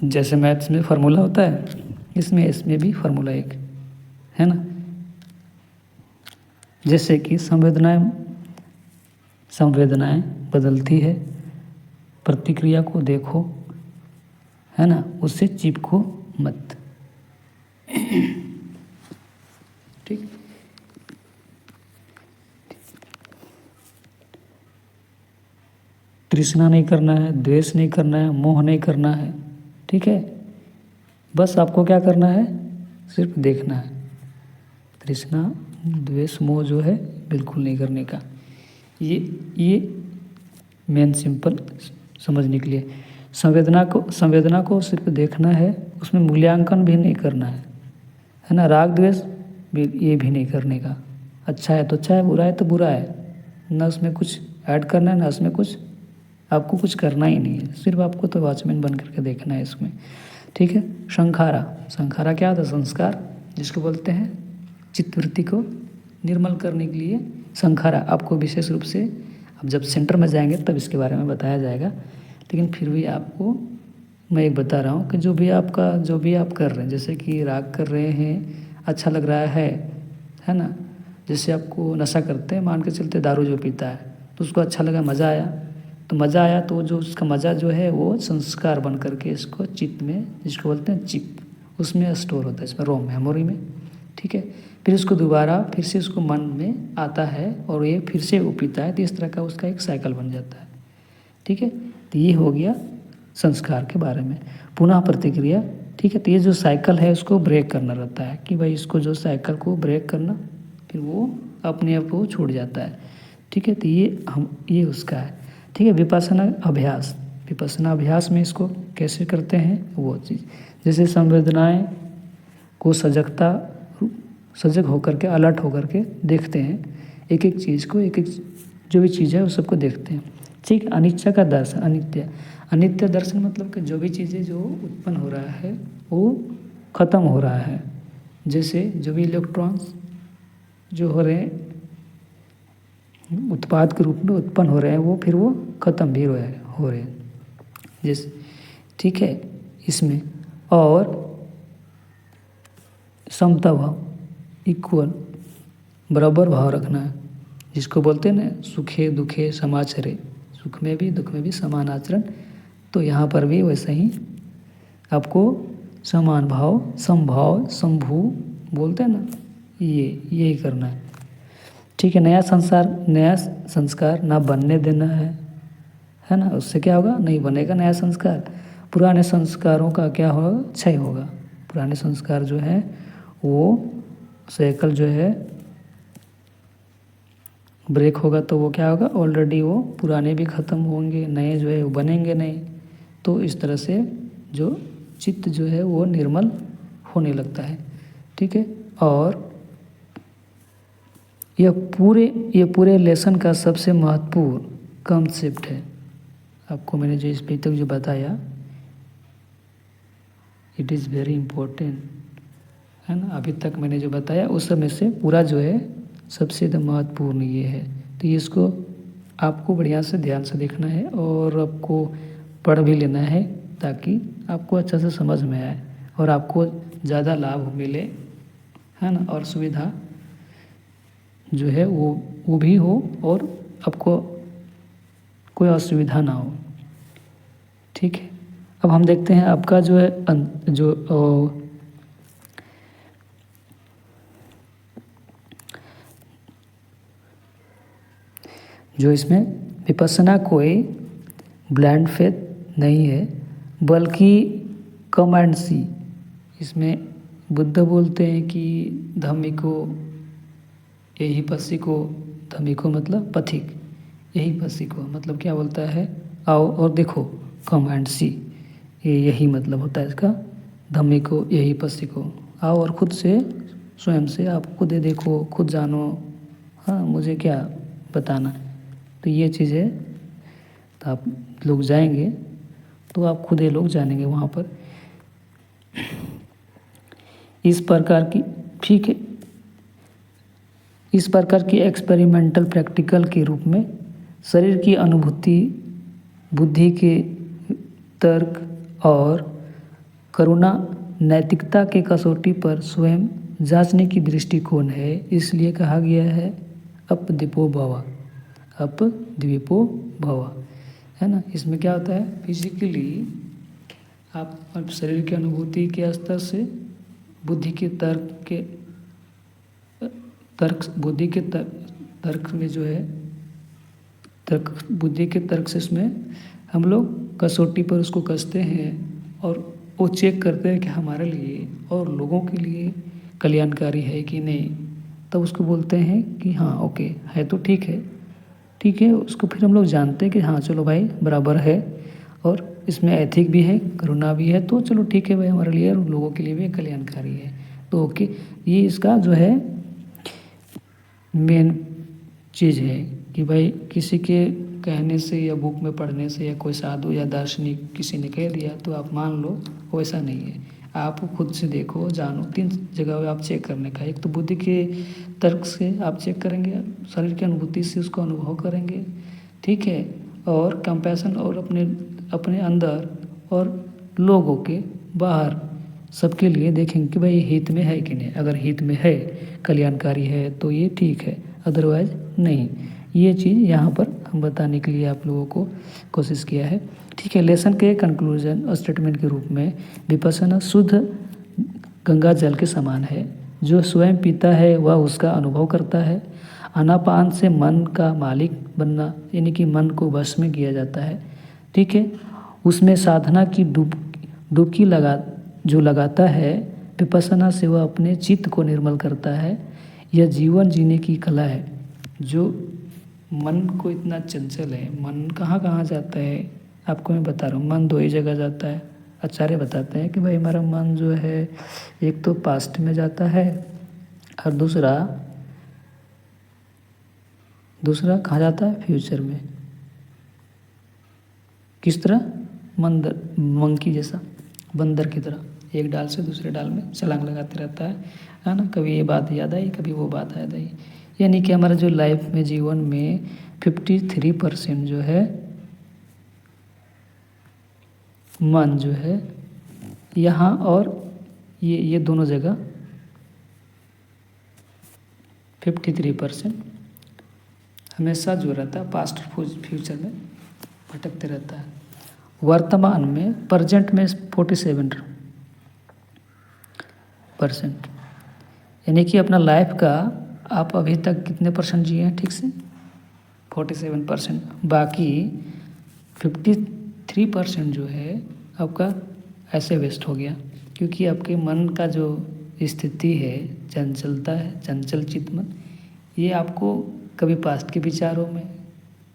A: जैसे मैथ्स में फार्मूला होता है, इसमें भी फार्मूला एक है ना। जैसे कि संवेदनाएं बदलती है, प्रतिक्रिया को देखो, है ना, उससे चिपको मत, ठीक। तृष्णा नहीं करना है, द्वेष नहीं करना है, मोह नहीं करना है, ठीक है। बस आपको क्या करना है, सिर्फ देखना है। तृष्णा द्वेष मोह जो है बिल्कुल नहीं करने का, ये मेन सिंपल समझने के लिए। संवेदना को सिर्फ देखना है, उसमें मूल्यांकन भी नहीं करना है ना। राग द्वेष ये भी नहीं करने का, अच्छा है तो अच्छा है, बुरा है तो बुरा है, ना उसमें कुछ ऐड करना है ना उसमें कुछ आपको कुछ करना ही नहीं है, सिर्फ आपको तो वॉचमैन बन करके देखना है इसमें, ठीक है। संखारा क्या होता है, संस्कार जिसको बोलते हैं, चित्तवृत्ति को निर्मल करने के लिए संखारा आपको विशेष रूप से, अब जब सेंटर में जाएंगे तब इसके बारे में बताया जाएगा, लेकिन फिर भी आपको मैं एक बता रहा हूँ कि जो भी आप कर रहे हैं, जैसे कि राग कर रहे हैं, अच्छा लग रहा है ना। जैसे आपको नशा करते हैं, मान के चलते दारू जो पीता है तो उसको अच्छा लगा, मज़ा आया तो जो उसका मज़ा जो है वो संस्कार बन करके इसको चित्त में, जिसको बोलते हैं चिप, उसमें स्टोर होता है, इसमें रोम मेमोरी में, ठीक है। फिर उसको दोबारा फिर से उसको मन में आता है और ये फिर से वो पीता है, तो इस तरह का उसका एक साइकिल बन जाता है, ठीक है। तो ये हो गया संस्कार के बारे में। पुनः प्रतिक्रिया, ठीक है। तो ये जो साइकिल है उसको ब्रेक करना रहता है कि भाई इसको जो साइकिल को ब्रेक करना, फिर वो अपने आप वो छूट जाता है, ठीक है। तो ये उसका है, ठीक है। विपස්සना अभ्यास में इसको कैसे करते हैं वो चीज़, जैसे संवेदनाएं को सजग होकर के, अलर्ट होकर के देखते हैं, एक एक चीज़ को, एक जो भी चीज़ है उस सबको देखते हैं, ठीक। अनिच्छा का दर्शन, अनित्य दर्शन मतलब कि जो भी चीज़ें जो उत्पन्न हो रहा है वो ख़त्म हो रहा है, जैसे जो भी इलेक्ट्रॉन्स जो हो रहे हैं उत्पाद के रूप में उत्पन्न हो रहे हैं, वो फिर वो ख़त्म भी हो रहे हैं, जैसे, ठीक है। इसमें और समता भाव, इक्वल, बराबर भाव रखना है, जिसको बोलते हैं ना सुखे दुखे समाचरे, सुख में भी दुख में भी समान आचरण। तो यहाँ पर भी वैसे ही आपको समान भाव, समभाव, संभू बोलते हैं ना, यही करना है, ठीक है। नया संस्कार ना बनने देना है ना, उससे क्या होगा, नहीं बनेगा नया संस्कार। पुराने संस्कारों का क्या होगा, क्षय होगा। पुराने संस्कार जो है वो साइकिल जो है ब्रेक होगा, तो वो क्या होगा, ऑलरेडी वो पुराने भी ख़त्म होंगे, नए जो है वो बनेंगे नहीं। तो इस तरह से जो चित्त जो है वो निर्मल होने लगता है, ठीक है। और यह पूरे लेसन का सबसे महत्वपूर्ण कॉन्सेप्ट है। आपको मैंने जो इस पे तक जो बताया, इट इज़ वेरी इम्पोर्टेंट, है ना। अभी तक मैंने जो बताया उस समय से पूरा जो है सबसे महत्वपूर्ण ये है। तो इसको आपको बढ़िया से ध्यान से देखना है और आपको पढ़ भी लेना है ताकि आपको अच्छा से समझ में आए और आपको ज़्यादा लाभ मिले, है ना, और सुविधा जो है वो भी हो और आपको कोई असुविधा ना हो। ठीक है, अब हम देखते हैं आपका जो है जो इसमें विपश्यना कोई ब्लाइंड फेथ नहीं है बल्कि कम एंड सी। इसमें बुद्ध बोलते हैं कि धम्मिको यही पथिको, धम्मिको मतलब पथिक, यही पथिको मतलब क्या बोलता है, आओ और देखो, कम एंड सी ये यही मतलब होता है इसका, धम्मिको यही पथिको, आओ और खुद से स्वयं से आप खुद देखो, खुद जानो, हाँ मुझे क्या बताना। तो ये चीज़ है, तो आप लोग जाएंगे तो आप खुद ये लोग जानेंगे वहाँ पर। इस प्रकार की, ठीक है, इस प्रकार की एक्सपेरिमेंटल प्रैक्टिकल के रूप में शरीर की अनुभूति, बुद्धि के तर्क और करुणा नैतिकता के कसौटी पर स्वयं जांचने की दृष्टिकोण है। इसलिए कहा गया है अपदीपो भव, अपद्वीपो भव, है ना। इसमें क्या होता है, फिजिकली आप शरीर की अनुभूति के स्तर से बुद्धि के बुद्धि के तर्क में जो है बुद्धि के तर्क से इसमें हम लोग कसौटी पर उसको कसते हैं और वो चेक करते हैं कि हमारे लिए और लोगों के लिए कल्याणकारी है कि नहीं। तब उसको बोलते हैं कि हाँ ओके है तो ठीक है, ठीक है। उसको फिर हम लोग जानते हैं कि हाँ चलो भाई बराबर है और इसमें एथिक भी है, करुणा भी है, तो चलो ठीक है भाई, हमारे लिए और लोगों के लिए भी कल्याणकारी है। तो ओके, ये इसका जो है मेन चीज़ है कि भाई किसी के कहने से या बुक में पढ़ने से या कोई साधु या दार्शनिक किसी ने कह दिया तो आप मान लो, वैसा नहीं है। आप खुद से देखो, जानो। 3 जगह आप चेक करने का, एक तो बुद्धि के तर्क से आप चेक करेंगे, शरीर की अनुभूति से उसको अनुभव करेंगे, ठीक है, और कंपैशन और अपने अंदर और लोगों के बाहर सबके लिए देखेंगे कि भाई हित में है कि नहीं। अगर हित में है, कल्याणकारी है तो ये ठीक है, अदरवाइज नहीं। ये चीज़ यहाँ पर हम बताने के लिए आप लोगों को कोशिश किया है, ठीक है। लेसन के कंक्लूजन और स्टेटमेंट के रूप में विपश्यना शुद्ध गंगा जल के समान है, जो स्वयं पीता है वह उसका अनुभव करता है। आनापान से मन का मालिक बनना, यानी कि मन को वश में किया जाता है, ठीक है। उसमें साधना की डुबकी लगाता है। विपश्यना से वह अपने चित्त को निर्मल करता है। यह जीवन जीने की कला है। जो मन को इतना चंचल है, मन कहाँ कहाँ जाता है आपको मैं बता रहा हूँ। मन 2 ही जगह जाता है। आचार्य बताते हैं कि भाई हमारा मन जो है एक तो पास्ट में जाता है और दूसरा कहाँ जाता है, फ्यूचर में। किस तरह, मंकी जैसा, बंदर की तरह एक डाल से दूसरे डाल में छलांग लगाते रहता है ना। कभी ये बात याद आई, कभी वो बात याद आई। यानी कि हमारा जो लाइफ में, जीवन में 53% जो है मन जो है यहाँ और ये दोनों जगह 53% हमेशा जो रहता है पास्ट फ्यूचर में भटकते रहता है। वर्तमान में, प्रेजेंट में 47%, यानी कि अपना लाइफ का आप अभी तक कितने % जिए हैं ठीक से, 47%। बाकी 53% जो है आपका ऐसे वेस्ट हो गया, क्योंकि आपके मन का जो स्थिति है, चंचलता है, चंचल चित्त मन, ये आपको कभी पास्ट के विचारों में,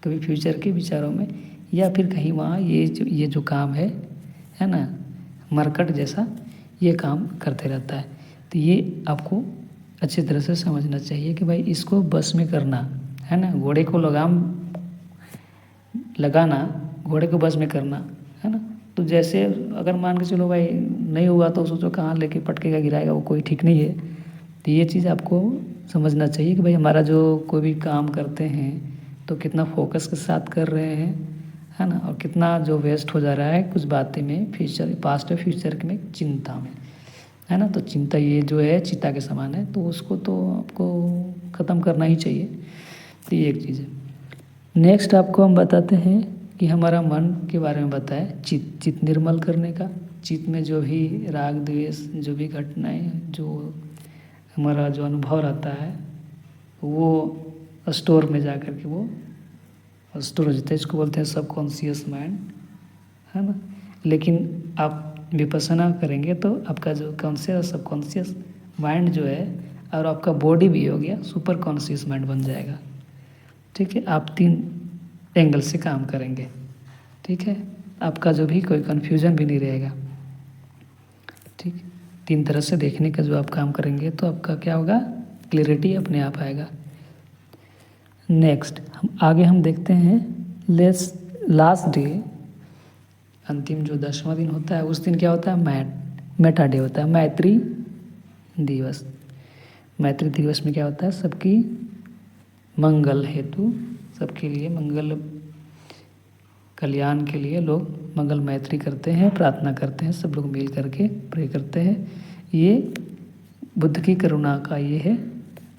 A: कभी फ्यूचर के विचारों में, या फिर कहीं वहाँ ये जो काम है ना, मरकट जैसा ये काम करते रहता है। तो ये आपको अच्छी तरह से समझना चाहिए कि भाई इसको बस में करना है ना, घोड़े को लगाना, घोड़े को बस में करना है ना, तो जैसे अगर मान के चलो भाई नहीं हुआ तो सोचो कहाँ लेके पटकेगा गिराएगा, वो कोई ठीक नहीं है। तो ये चीज़ आपको समझना चाहिए कि भाई हमारा जो कोई भी काम करते हैं तो कितना फोकस के साथ कर रहे हैं, है ना, और कितना जो वेस्ट हो जा रहा है कुछ बातें में, फ्यूचर पास्ट और फ्यूचर में चिंता में, है ना। तो चिंता ये जो है चिता के समान है, तो उसको तो आपको ख़त्म करना ही चाहिए। तो ये एक चीज़ है। नेक्स्ट आपको हम बताते हैं कि हमारा मन के बारे में बताएं, चित्त निर्मल करने का। चित्त में जो भी राग द्वेष, जो भी घटनाएं, जो हमारा जो अनुभव रहता है वो स्टोर में जा कर के वो स्टोर हो जाता है। इसको बोलते हैं सबकॉन्शियस माइंड, है ना। लेकिन आप विपස්සना करेंगे तो आपका जो कॉन्शियस सबकॉन्शियस माइंड जो है और आपका बॉडी भी हो गया सुपर कॉन्शियस माइंड बन जाएगा। ठीक है, आप 3 एंगल से काम करेंगे। ठीक है, आपका जो भी कोई कन्फ्यूजन भी नहीं रहेगा। ठीक, 3 तरह से देखने का जो आप काम करेंगे तो आपका क्या होगा, क्लियरिटी अपने आप आएगा। नेक्स्ट हम देखते हैं लास्ट डे, अंतिम जो 10वां दिन होता है उस दिन क्या होता है, मेटा डे होता है, मैत्री दिवस। मैत्री दिवस में क्या होता है, सबकी मंगल हेतु, सबके लिए मंगल कल्याण के लिए लोग मंगल मैत्री करते हैं, प्रार्थना करते हैं, सब लोग मिल करके प्रे करते हैं। ये बुद्ध की करुणा का ये है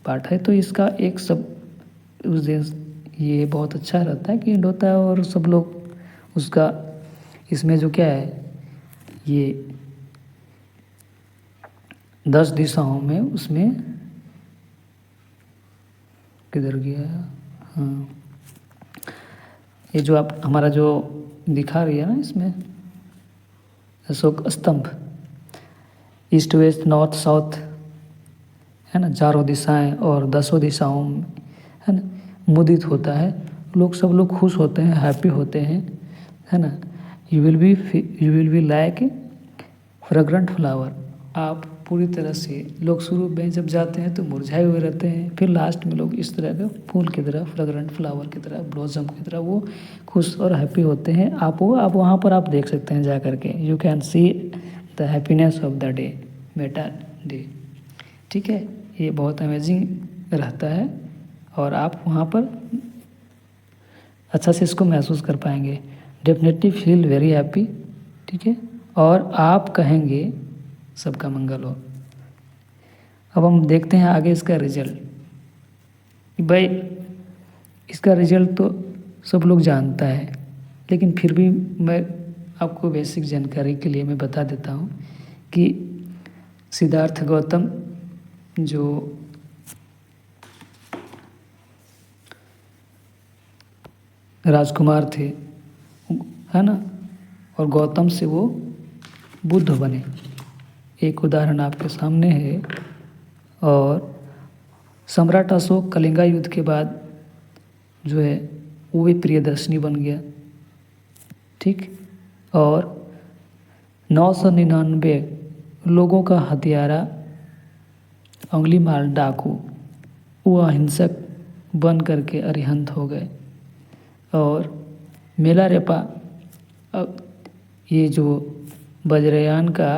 A: पाठ है। तो इसका एक सब उस दिन ये बहुत अच्छा रहता है कि एंड होता है और सब लोग उसका इसमें जो क्या है ये 10 दिशाओं में उसमें किधर गया, हाँ ये जो आप हमारा जो दिखा रही है ना इसमें अशोक स्तंभ, ईस्ट वेस्ट नॉर्थ साउथ, है ना, 4 दिशाएं और 10 दिशाओं में, है ना, मुदित होता है। लोग सब लोग खुश होते हैं, हैप्पी होते हैं, है ना। You will be like fragrant flower. आप पूरी तरह से, लोग शुरू में जब जाते हैं तो मुरझाए हुए रहते हैं, फिर लास्ट में लोग इस तरह के फूल की तरह, फ्रेग्रेंट फ्लावर की तरह, ब्लॉसम की तरह वो खुश और हैप्पी होते हैं। आप वहाँ पर आप देख सकते हैं जा कर के, you can see the happiness of the day, Meta day. ठीक है, ये बहुत अमेजिंग रहता है और आप वहाँ पर अच्छा से इसको महसूस कर पाएंगे। Definitely feel very happy. ठीक है, और आप कहेंगे सबका मंगल हो। अब हम देखते हैं आगे इसका रिजल्ट। भाई इसका रिजल्ट तो सब लोग जानता है, लेकिन फिर भी मैं आपको बेसिक जानकारी के लिए मैं बता देता हूँ कि सिद्धार्थ गौतम जो राजकुमार थे, है ना, और गौतम से वो बुद्ध बने। एक उदाहरण आपके सामने है। और सम्राट अशोक कलिंगा युद्ध के बाद जो है वो भी प्रियदर्शनी बन गया। ठीक, और 999 लोगों का हत्यारा, उंगली मार डाकू, वो अहिंसक बन करके अरिहंत हो गए। और मेलारेपा, ये जो वज्रयान का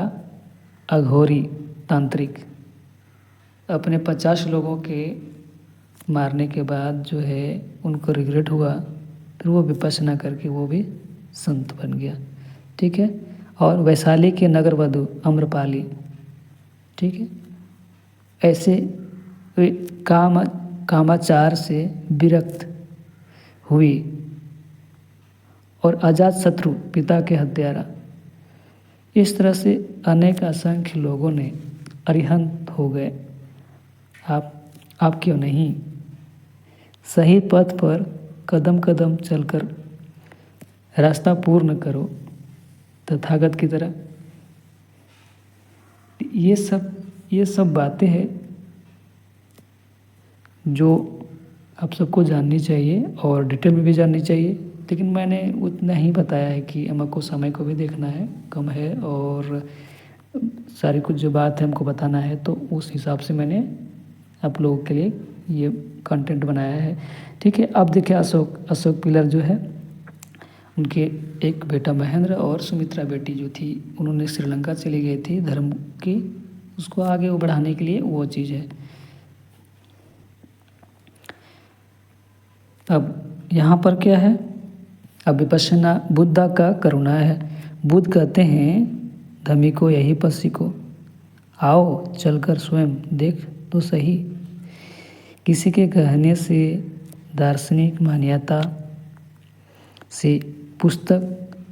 A: अघोरी तांत्रिक, अपने 50 लोगों के मारने के बाद जो है उनको रिग्रेट हुआ, फिर वो विपස්සना करके वो भी संत बन गया। ठीक है, और वैशाली के नगर वधु अम्रपाली, ठीक है, ऐसे वे कामाचार से विरक्त हुई। और अजात शत्रु पिता के हत्यारा, इस तरह से अनेक असंख्य लोगों ने अरिहंत हो गए। आप क्यों नहीं? सही पथ पर कदम कदम चलकर रास्ता पूर्ण करो तथागत की तरह। ये सब बातें हैं जो आप सबको जाननी चाहिए और डिटेल में भी जाननी चाहिए। लेकिन मैंने उतना ही बताया है कि हमको समय को भी देखना है, कम है, और सारी कुछ जो बात है हमको बताना है, तो उस हिसाब से मैंने आप लोगों के लिए ये कंटेंट बनाया है। ठीक है, अब देखिए अशोक पिलर जो है उनके एक बेटा महेंद्र और सुमित्रा बेटी जो थी, उन्होंने श्रीलंका चली गई थी धर्म की उसको आगे बढ़ाने के लिए, वो चीज़ है। अब यहाँ पर क्या है, अब विपश्यना बुद्धा का करुणा है। बुद्ध कहते हैं धमी को यही पसी को, आओ चलकर स्वयं देख तो सही। किसी के कहने से, दार्शनिक मान्यता से, पुस्तक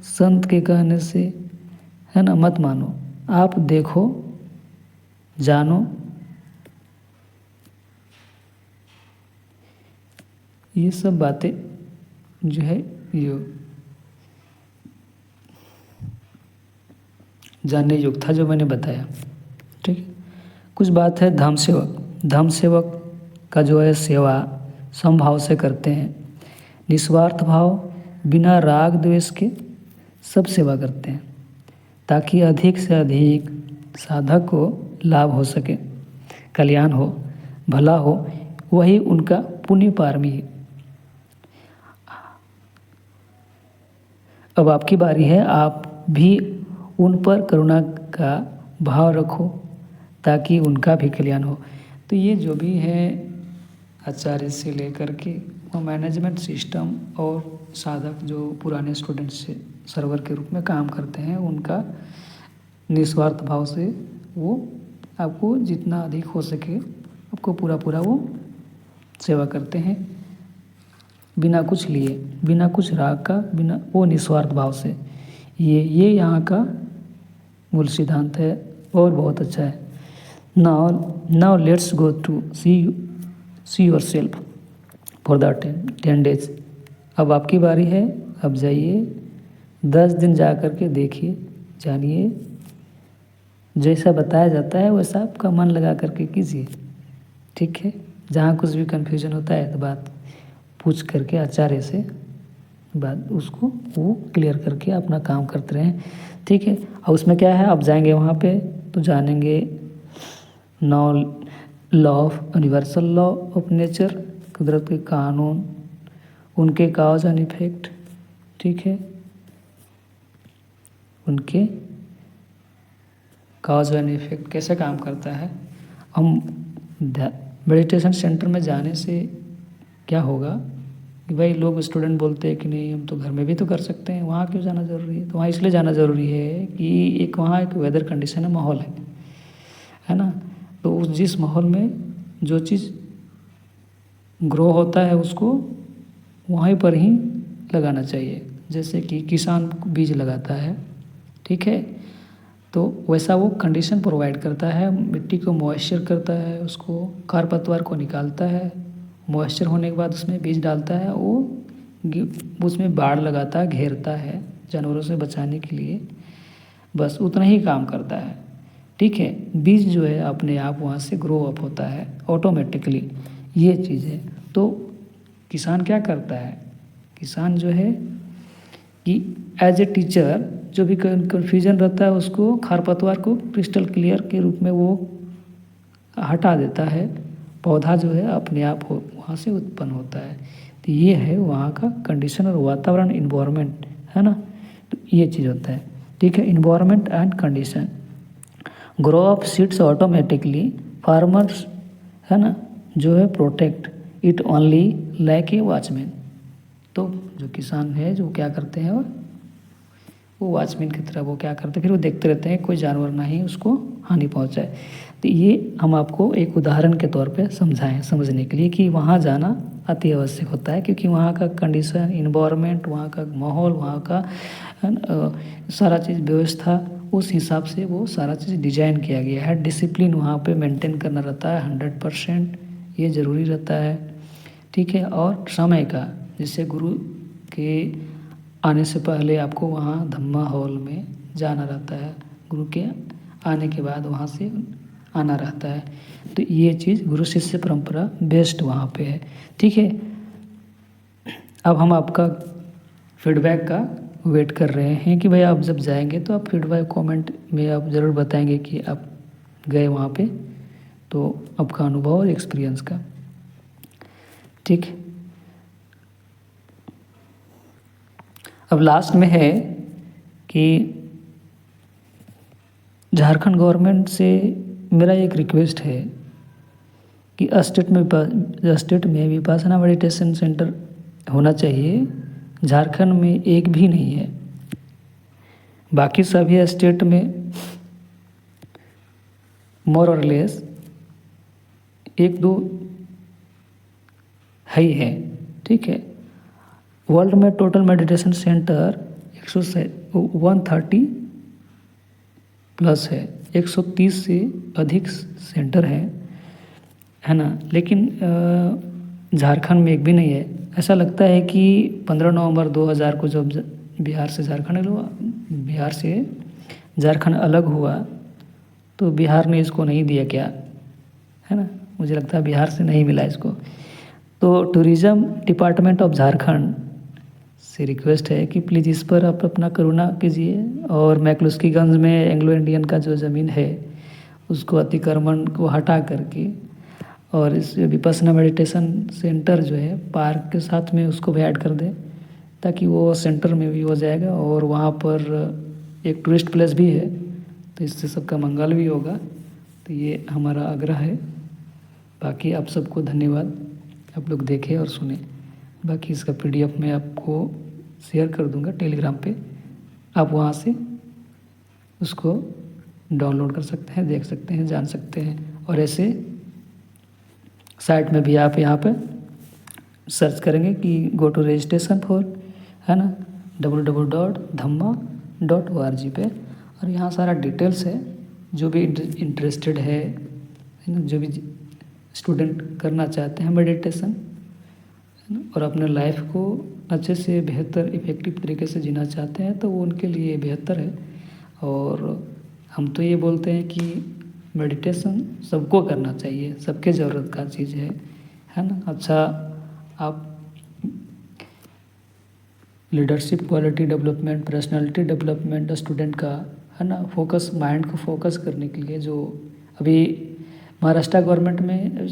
A: संत के कहने से, है ना, मत मानो, आप देखो जानो। ये सब बातें जो है ये जानने योग्य था जो मैंने बताया। ठीक है, कुछ बात है धम्म सेवक। धम्म सेवक का जो है सेवा समभाव से करते हैं, निस्वार्थ भाव, बिना राग द्वेष के सब सेवा करते हैं ताकि अधिक से अधिक साधक को लाभ हो सके, कल्याण हो, भला हो, वही उनका पुण्य पारमी है। अब आपकी बारी है, आप भी उन पर करुणा का भाव रखो ताकि उनका भी कल्याण हो। तो ये जो भी है आचार्य से लेकर के वो मैनेजमेंट सिस्टम और साधक जो पुराने स्टूडेंट से सर्वर के रूप में काम करते हैं, उनका निस्वार्थ भाव से वो आपको जितना अधिक हो सके आपको पूरा वो सेवा करते हैं, बिना कुछ लिए, बिना कुछ राग का, बिना वो निस्वार्थ भाव से। ये यहाँ का मूल सिद्धांत है और बहुत अच्छा है। Now let's go to see yourself for the 10 days। अब आपकी बारी है, अब जाइए 10 दिन जा कर के देखिए, जानिए, जैसा बताया जाता है वैसा आपका मन लगा करके कीजिए। ठीक है, जहाँ कुछ भी कन्फ्यूजन होता है तो बात पूछ करके आचार्य से बात उसको वो क्लियर करके अपना काम करते रहें। ठीक है, और उसमें क्या है, आप जाएंगे वहाँ पे तो जानेंगे law of universal law of nature, कुदरत के कानून, उनके काज एंड इफेक्ट। ठीक है, उनके काज एंड इफेक्ट कैसे काम करता है। हम मेडिटेशन सेंटर में जाने से क्या होगा कि भाई लोग स्टूडेंट बोलते हैं कि नहीं हम तो घर में भी तो कर सकते हैं, वहाँ क्यों जाना ज़रूरी है। तो वहाँ इसलिए जाना ज़रूरी है कि एक वहाँ एक वेदर कंडीशन है, माहौल है ना। तो जिस माहौल में जो चीज़ ग्रो होता है उसको वहीं पर ही लगाना चाहिए। जैसे कि किसान बीज लगाता है, ठीक है, तो वैसा वो कंडीशन प्रोवाइड करता है, मिट्टी को मॉइस्चर करता है, उसको खरपतवार को निकालता है, मॉइस्चर होने के बाद उसमें बीज डालता है, वो उसमें बाड़ लगाता है, घेरता है जानवरों से बचाने के लिए, बस उतना ही काम करता है। ठीक है, बीज जो है अपने आप वहाँ से ग्रो अप होता है ऑटोमेटिकली, ये चीज़ है। तो किसान क्या करता है, किसान जो है कि एज ए टीचर जो भी कन्फ्यूजन रहता है उसको खरपतवार को क्रिस्टल क्लियर के रूप में वो हटा देता है, पौधा जो है अपने आप वहाँ से उत्पन्न होता है। तो ये है वहाँ का कंडीशन और वातावरण, इन्वायरमेंट, है ना। तो ये चीज़ होता है। ठीक है, environment and condition, grow of seeds automatically, farmers, है ना, जो है protect it only like a watchman. तो जो किसान है जो क्या करते हैं वो वॉचमैन की तरह वो क्या करते हैं, फिर वो देखते रहते हैं कोई जानवर ना ही उसको हानि पहुंचाए। तो ये हम आपको एक उदाहरण के तौर पे समझाएं समझने के लिए कि वहाँ जाना अति आवश्यक होता है, क्योंकि वहाँ का कंडीशन, इन्वायरमेंट, वहाँ का माहौल, वहाँ का सारा चीज़ व्यवस्था, उस हिसाब से वो सारा चीज़ डिजाइन किया गया है। डिसिप्लिन वहाँ पे मेंटेन करना रहता है 100%, ये ज़रूरी रहता है। ठीक है, और समय का, जैसे गुरु के आने से पहले आपको वहाँ धम्मा हॉल में जाना रहता है, गुरु के आने के बाद वहाँ से आना रहता है। तो ये चीज़ गुरु शिष्य परंपरा बेस्ट वहाँ पे है। ठीक है, अब हम आपका फीडबैक का वेट कर रहे हैं कि भाई आप जब जाएंगे तो आप फीडबैक कमेंट में आप ज़रूर बताएंगे कि आप गए वहाँ पे, तो आपका अनुभव और एक्सपीरियंस का। ठीक, अब लास्ट में है कि झारखंड गवर्नमेंट से मेरा एक रिक्वेस्ट है कि स्टेट में विपासना मेडिटेशन सेंटर होना चाहिए। झारखंड में एक भी नहीं है। बाकी सभी स्टेट में मोर और लेस एक दो है ही है, ठीक है। वर्ल्ड में टोटल मेडिटेशन सेंटर 130 प्लस है, 130 से अधिक सेंटर है ना। लेकिन झारखंड में एक भी नहीं है। ऐसा लगता है कि 15 नवंबर 2000 को जब बिहार से झारखंड अलग हुआ तो बिहार ने इसको नहीं दिया क्या, है ना। मुझे लगता है बिहार से नहीं मिला इसको। तो टूरिज़्म डिपार्टमेंट ऑफ झारखंड से रिक्वेस्ट है कि प्लीज़ इस पर आप अपना करुणा कीजिए और मैक्लुस्कीगंज में एंग्लो इंडियन का जो ज़मीन है उसको अतिक्रमण को हटा करके और इस विपස්සना मेडिटेशन सेंटर जो है पार्क के साथ में उसको भी ऐड कर दें, ताकि वो सेंटर में भी हो जाएगा और वहाँ पर एक टूरिस्ट प्लेस भी है, तो इससे सबका मंगल भी होगा। तो ये हमारा आग्रह है। बाकी आप सबको धन्यवाद, आप लोग देखें और सुने। बाकी इसका PDF मैं आपको शेयर कर दूंगा टेलीग्राम पे, आप वहाँ से उसको डाउनलोड कर सकते हैं, देख सकते हैं, जान सकते हैं। और ऐसे साइट में भी आप यहाँ पे सर्च करेंगे कि गो टू रजिस्ट्रेशन फॉर, है ना, www.dhamma.org पे, और यहाँ सारा डिटेल्स है। जो भी इंटरेस्टेड है ना, जो भी स्टूडेंट करना चाहते हैं मेडिटेशन और अपने लाइफ को अच्छे से बेहतर इफ़ेक्टिव तरीके से जीना चाहते हैं, तो वो उनके लिए बेहतर है। और हम तो ये बोलते हैं कि मेडिटेशन सबको करना चाहिए, सबके ज़रूरत का चीज़ है ना। अच्छा, आप leadership, quality development, personality development student का, है ना, फोकस, माइंड को फोकस करने के लिए जो अभी महाराष्ट्र गवर्नमेंट में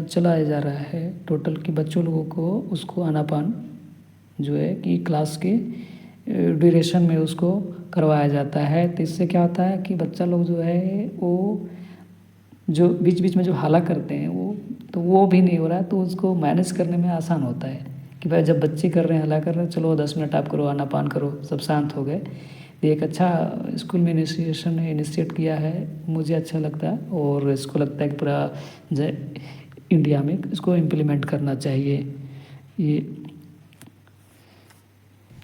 A: चलाया जा रहा है टोटल कि बच्चों लोगों को उसको आनापान जो है कि क्लास के ड्यूरेशन में उसको करवाया जाता है। तो इससे क्या होता है कि बच्चा लोग जो है वो जो बीच बीच में जो हाला करते हैं वो भी नहीं हो रहा है, तो उसको मैनेज करने में आसान होता है कि भाई जब बच्चे कर रहे हैं, हला कर रहे हैं, चलो 10 मिनट आप करो, आनापान करो, सब शांत हो गए। एक अच्छा स्कूल में इनिशिएट किया है, मुझे अच्छा लगता है और इसको लगता है कि पूरा इंडिया में इसको इम्प्लीमेंट करना चाहिए। ये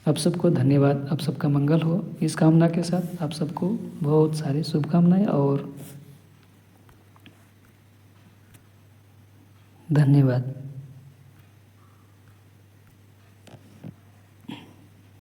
A: आप सबको धन्यवाद, आप सबका मंगल हो। इस कामना के साथ आप सबको बहुत सारी शुभकामनाएं और धन्यवाद।